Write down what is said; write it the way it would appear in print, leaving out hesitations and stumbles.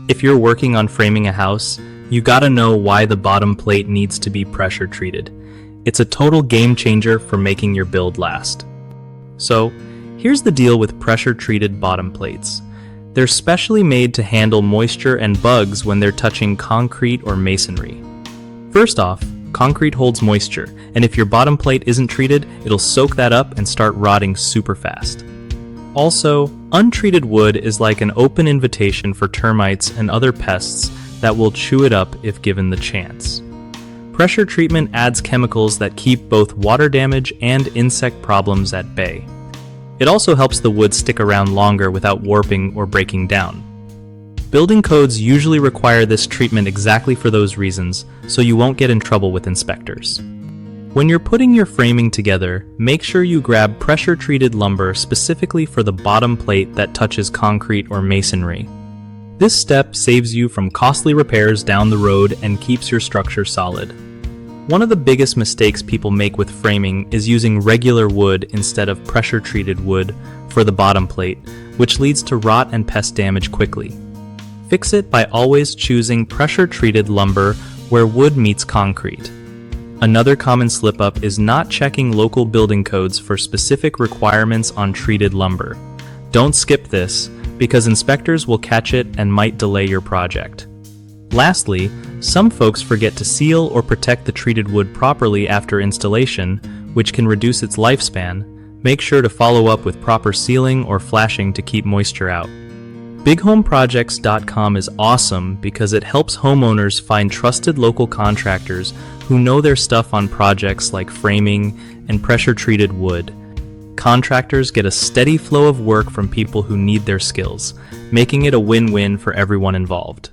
If you're working on framing a house, you gotta know why the bottom plate needs to be pressure treated. It's a total game changer for making your build last. So, here's the deal with pressure treated bottom plates. They're specially made to handle moisture and bugs when they're touching concrete or masonry. First off, concrete holds moisture, and if your bottom plate isn't treated, it'll soak that up and start rotting super fast. Also, untreated wood is like an open invitation for termites and other pests that will chew it up if given the chance. Pressure treatment adds chemicals that keep both water damage and insect problems at bay. It also helps the wood stick around longer without warping or breaking down. Building codes usually require this treatment exactly for those reasons, so you won't get in trouble with inspectors. When you're putting your framing together, make sure you grab pressure-treated lumber specifically for the bottom plate that touches concrete or masonry. This step saves you from costly repairs down the road and keeps your structure solid. One of the biggest mistakes people make with framing is using regular wood instead of pressure-treated wood for the bottom plate, which leads to rot and pest damage quickly. Fix it by always choosing pressure-treated lumber where wood meets concrete. Another common slip-up is not checking local building codes for specific requirements on treated lumber. Don't skip this, because inspectors will catch it and might delay your project. Lastly, some folks forget to seal or protect the treated wood properly after installation, which can reduce its lifespan. Make sure to follow up with proper sealing or flashing to keep moisture out. BigHomeProjects.com is awesome because it helps homeowners find trusted local contractors who know their stuff on projects like framing and pressure-treated wood. Contractors get a steady flow of work from people who need their skills, making it a win-win for everyone involved.